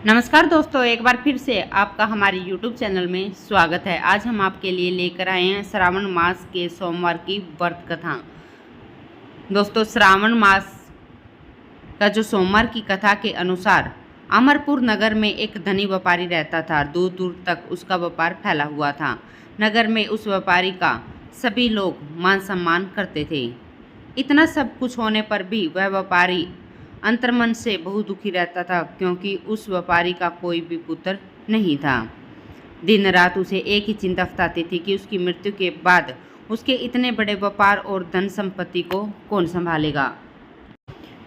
नमस्कार दोस्तों, एक बार फिर से आपका हमारे YouTube चैनल में स्वागत है। आज हम आपके लिए लेकर आए हैं श्रावण मास के सोमवार की व्रत कथा। दोस्तों, श्रावण मास का जो सोमवार की कथा के अनुसार अमरपुर नगर में एक धनी व्यापारी रहता था। दूर दूर तक उसका व्यापार फैला हुआ था। नगर में उस व्यापारी का सभी लोग मान सम्मान करते थे। इतना सब कुछ होने पर भी वह व्यापारी अंतर्मन से बहुत दुखी रहता था, क्योंकि उस व्यापारी का कोई भी पुत्र नहीं था। दिन रात उसे एक ही चिंता सताती थी कि उसकी मृत्यु के बाद उसके इतने बड़े व्यापार और धन संपत्ति को कौन संभालेगा।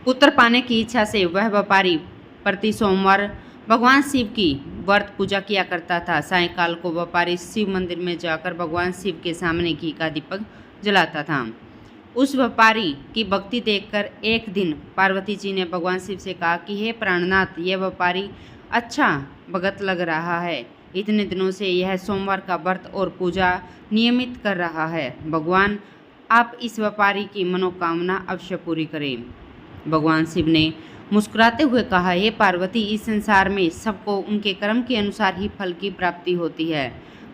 पुत्र पाने की इच्छा से वह व्यापारी प्रति सोमवार भगवान शिव की व्रत पूजा किया करता था। सायंकाल को व्यापारी शिव मंदिर में जाकर भगवान शिव के सामने घी का दीपक जलाता था। उस व्यापारी की भक्ति देखकर एक दिन पार्वती जी ने भगवान शिव से कहा कि हे प्राणनाथ, यह व्यापारी अच्छा भगत लग रहा है। इतने दिनों से यह सोमवार का व्रत और पूजा नियमित कर रहा है। भगवान, आप इस व्यापारी की मनोकामना अवश्य पूरी करें। भगवान शिव ने मुस्कुराते हुए कहा, हे पार्वती, इस संसार में सबको उनके कर्म के अनुसार ही फल की प्राप्ति होती है।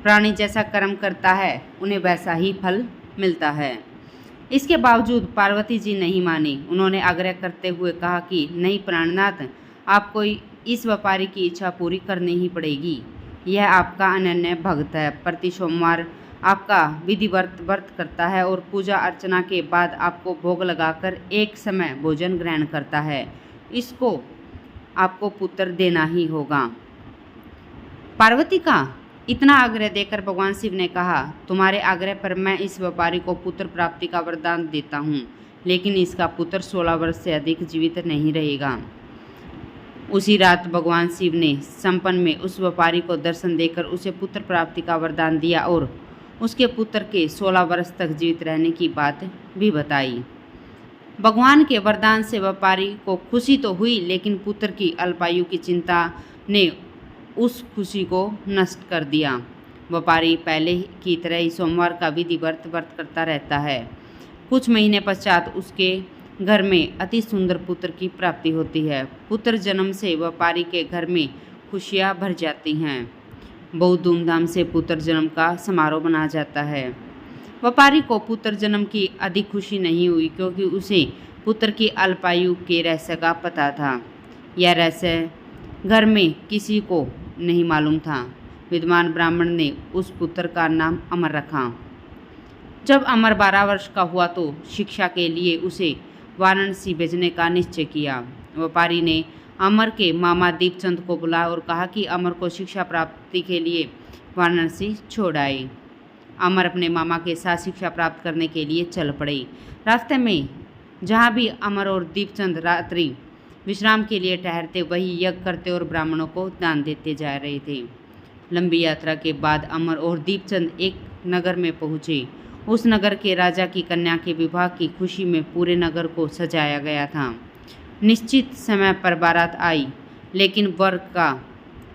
प्राणी जैसा कर्म करता है उन्हें वैसा ही फल मिलता है। इसके बावजूद पार्वती जी नहीं मानी। उन्होंने आग्रह करते हुए कहा कि नहीं प्राणनाथ, आपको इस व्यापारी की इच्छा पूरी करनी ही पड़ेगी। यह आपका अनन्य भक्त है। प्रति सोमवार आपका विधिवत व्रत करता है और पूजा अर्चना के बाद आपको भोग लगाकर एक समय भोजन ग्रहण करता है। इसको आपको पुत्र देना ही होगा। पार्वती का इतना आग्रह देकर भगवान शिव ने कहा, तुम्हारे आग्रह पर मैं इस व्यापारी को पुत्र प्राप्ति का वरदान देता हूँ, लेकिन इसका पुत्र 16 वर्ष से अधिक जीवित नहीं रहेगा। उसी रात भगवान शिव ने संपन्न में उस व्यापारी को दर्शन देकर उसे पुत्र प्राप्ति का वरदान दिया और उसके पुत्र के 16 वर्ष तक जीवित रहने की बात भी बताई। भगवान के वरदान से व्यापारी को खुशी तो हुई, लेकिन पुत्र की अल्पायु की चिंता ने उस खुशी को नष्ट कर दिया। व्यापारी पहले की तरह ही सोमवार का विधि व्रत करता रहता है। कुछ महीने पश्चात उसके घर में अति सुंदर पुत्र की प्राप्ति होती है। पुत्र जन्म से व्यापारी के घर में खुशियां भर जाती हैं। बहुत धूमधाम से पुत्र जन्म का समारोह मनाया जाता है। व्यापारी को पुत्र जन्म की अधिक खुशी नहीं हुई, क्योंकि उसे पुत्र की अल्पायु के रहस्य का पता था। यह रहस्य घर में किसी को नहीं मालूम था। विद्वान ब्राह्मण ने उस पुत्र का नाम अमर रखा। जब अमर 12 वर्ष का हुआ तो शिक्षा के लिए उसे वाराणसी भेजने का निश्चय किया। व्यापारी ने अमर के मामा दीपचंद को बुलाया और कहा कि अमर को शिक्षा प्राप्ति के लिए वाराणसी छोड़ आए। अमर अपने मामा के साथ शिक्षा प्राप्त करने के लिए चल पड़े। रास्ते में जहाँ भी अमर और दीपचंद रात्रि विश्राम के लिए ठहरते, वही यज्ञ करते और ब्राह्मणों को दान देते जा रहे थे। लंबी यात्रा के बाद अमर और दीपचंद एक नगर में पहुँचे। उस नगर के राजा की कन्या के विवाह की खुशी में पूरे नगर को सजाया गया था। निश्चित समय पर बारात आई, लेकिन वर का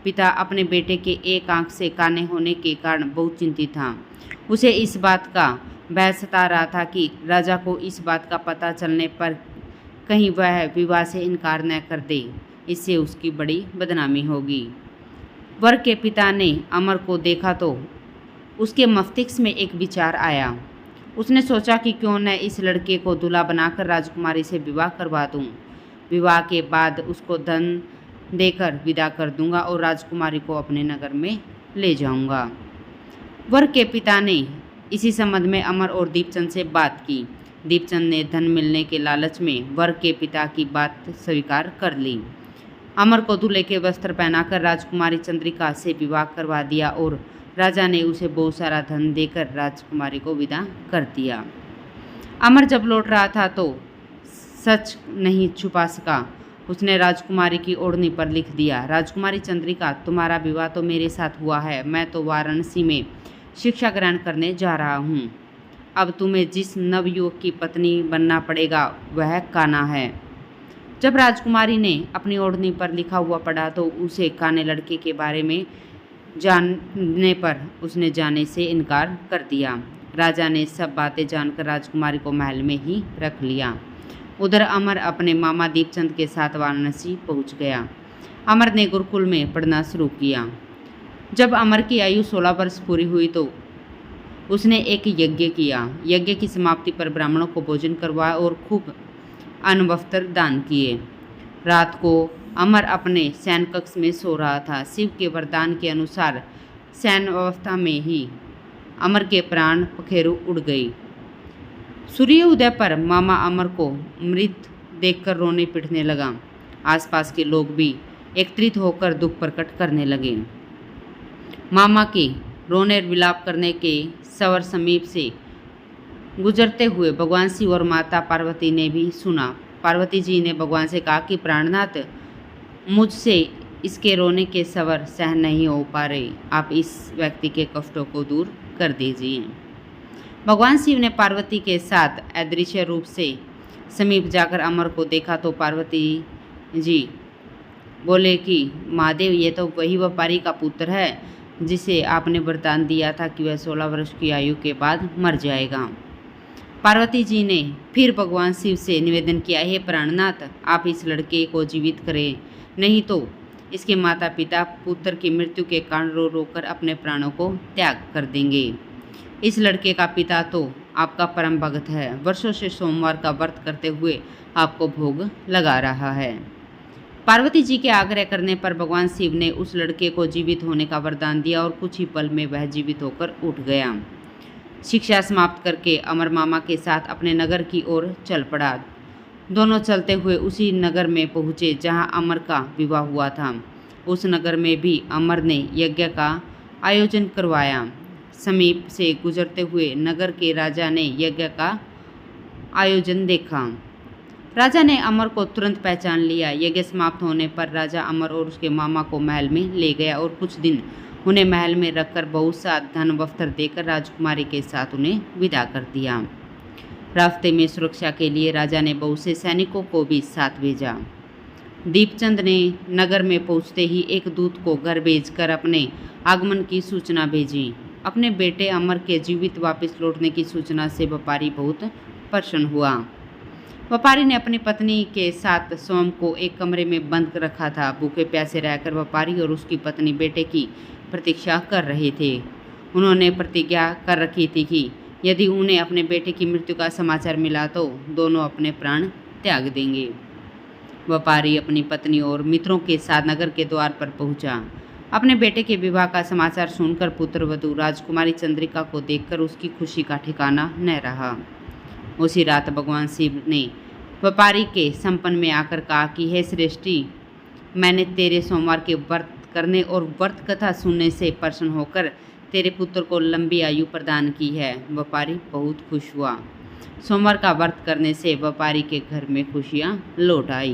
पिता अपने बेटे के एक आंख से काने होने के कारण बहुत चिंतित था। उसे इस बात का भय सता रहा था कि राजा को इस बात का पता चलने पर कहीं वह विवाह से इनकार न कर दे, इससे उसकी बड़ी बदनामी होगी। वर के पिता ने अमर को देखा तो उसके मस्तिष्क में एक विचार आया। उसने सोचा कि क्यों न इस लड़के को दूल्हा बनाकर राजकुमारी से विवाह करवा दूं। विवाह के बाद उसको धन देकर विदा कर दूंगा और राजकुमारी को अपने नगर में ले जाऊंगा। वर के पिता ने इसी संबंध में अमर और दीपचंद से बात की। दीपचंद ने धन मिलने के लालच में वर के पिता की बात स्वीकार कर ली। अमर को दूल्हे के वस्त्र पहनाकर राजकुमारी चंद्रिका से विवाह करवा दिया और राजा ने उसे बहुत सारा धन देकर राजकुमारी को विदा कर दिया। अमर जब लौट रहा था तो सच नहीं छुपा सका। उसने राजकुमारी की ओढ़नी पर लिख दिया, राजकुमारी चंद्रिका, तुम्हारा विवाह तो मेरे साथ हुआ है। मैं तो वाराणसी में शिक्षा ग्रहण करने जा रहा हूँ। अब तुम्हें जिस नवयुवक की पत्नी बनना पड़ेगा वह कान्हा है। जब राजकुमारी ने अपनी ओढ़नी पर लिखा हुआ पढ़ा तो उसे काने लड़के के बारे में जानने पर उसने जाने से इनकार कर दिया। राजा ने सब बातें जानकर राजकुमारी को महल में ही रख लिया। उधर अमर अपने मामा दीपचंद के साथ वाराणसी पहुंच गया। अमर ने गुरुकुल में पढ़ना शुरू किया। जब अमर की आयु 16 वर्ष पूरी हुई तो उसने एक यज्ञ किया। यज्ञ की समाप्ति पर ब्राह्मणों को भोजन करवाया और खूब अन्न वस्त्र दान किए। रात को अमर अपने शयन कक्ष में सो रहा था। शिव के वरदान के अनुसार शयन अवस्था में ही अमर के प्राण पखेरु उड़ गई। सूर्य उदय पर मामा अमर को मृत देखकर रोने पिटने लगा। आसपास के लोग भी एकत्रित होकर दुख प्रकट करने लगे। मामा के रोने विलाप करने के सवर समीप से गुजरते हुए भगवान शिव और माता पार्वती ने भी सुना। पार्वती जी ने भगवान से कहा कि प्राणनाथ, मुझसे इसके रोने के सवर सहन नहीं हो पा रहे, आप इस व्यक्ति के कष्टों को दूर कर दीजिए। भगवान शिव ने पार्वती के साथ अदृश्य रूप से समीप जाकर अमर को देखा तो पार्वती जी बोले कि महादेव, ये तो वही व्यापारी का पुत्र है जिसे आपने वरदान दिया था कि वह 16 वर्ष की आयु के बाद मर जाएगा। पार्वती जी ने फिर भगवान शिव से निवेदन किया, हे प्राणनाथ, आप इस लड़के को जीवित करें, नहीं तो इसके माता पिता पुत्र की मृत्यु के कारण रो रो कर अपने प्राणों को त्याग कर देंगे। इस लड़के का पिता तो आपका परम भक्त है, वर्षों से सोमवार का व्रत करते हुए आपको भोग लगा रहा है। पार्वती जी के आग्रह करने पर भगवान शिव ने उस लड़के को जीवित होने का वरदान दिया और कुछ ही पल में वह जीवित होकर उठ गया। शिक्षा समाप्त करके अमर मामा के साथ अपने नगर की ओर चल पड़ा। दोनों चलते हुए उसी नगर में पहुँचे जहाँ अमर का विवाह हुआ था। उस नगर में भी अमर ने यज्ञ का आयोजन करवाया। समीप से गुजरते हुए नगर के राजा ने यज्ञ का आयोजन देखा। राजा ने अमर को तुरंत पहचान लिया। यज्ञ समाप्त होने पर राजा अमर और उसके मामा को महल में ले गया और कुछ दिन उन्हें महल में रखकर बहुत सा धन वस्त्र देकर राजकुमारी के साथ उन्हें विदा कर दिया। रास्ते में सुरक्षा के लिए राजा ने बहुत से सैनिकों को भी साथ भेजा। दीपचंद ने नगर में पहुंचते ही एक दूत को घर भेजकर अपने आगमन की सूचना भेजी। अपने बेटे अमर के जीवित वापस लौटने की सूचना से व्यापारी बहुत प्रसन्न हुआ। व्यापारी ने अपनी पत्नी के साथ सोम को एक कमरे में बंद रखा था। भूखे प्यासे रहकर व्यापारी और उसकी पत्नी बेटे की प्रतीक्षा कर रहे थे। उन्होंने प्रतिज्ञा कर रखी थी कि यदि उन्हें अपने बेटे की मृत्यु का समाचार मिला तो दोनों अपने प्राण त्याग देंगे। व्यापारी अपनी पत्नी और मित्रों के साथ नगर के द्वार पर पहुंचा। अपने बेटे के विवाह का समाचार सुनकर पुत्रवधू राजकुमारी चंद्रिका को देखकर उसकी खुशी का ठिकाना न रहा। उसी रात भगवान शिव ने व्यापारी के संपन्न में आकर कहा कि हे श्रेष्ठी, मैंने तेरे सोमवार के व्रत करने और व्रत कथा सुनने से प्रसन्न होकर तेरे पुत्र को लंबी आयु प्रदान की है। व्यापारी बहुत खुश हुआ। सोमवार का व्रत करने से व्यापारी के घर में खुशियाँ लौट आई।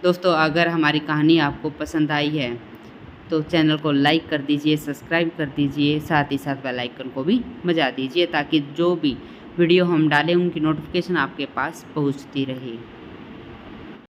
दोस्तों, अगर हमारी कहानी आपको पसंद आई है तो चैनल को लाइक कर दीजिए, सब्सक्राइब कर दीजिए, साथ ही साथ बेल आइकन को भी बजा दीजिए ताकि जो भी वीडियो हम डालें उनकी नोटिफिकेशन आपके पास पहुंचती रहे।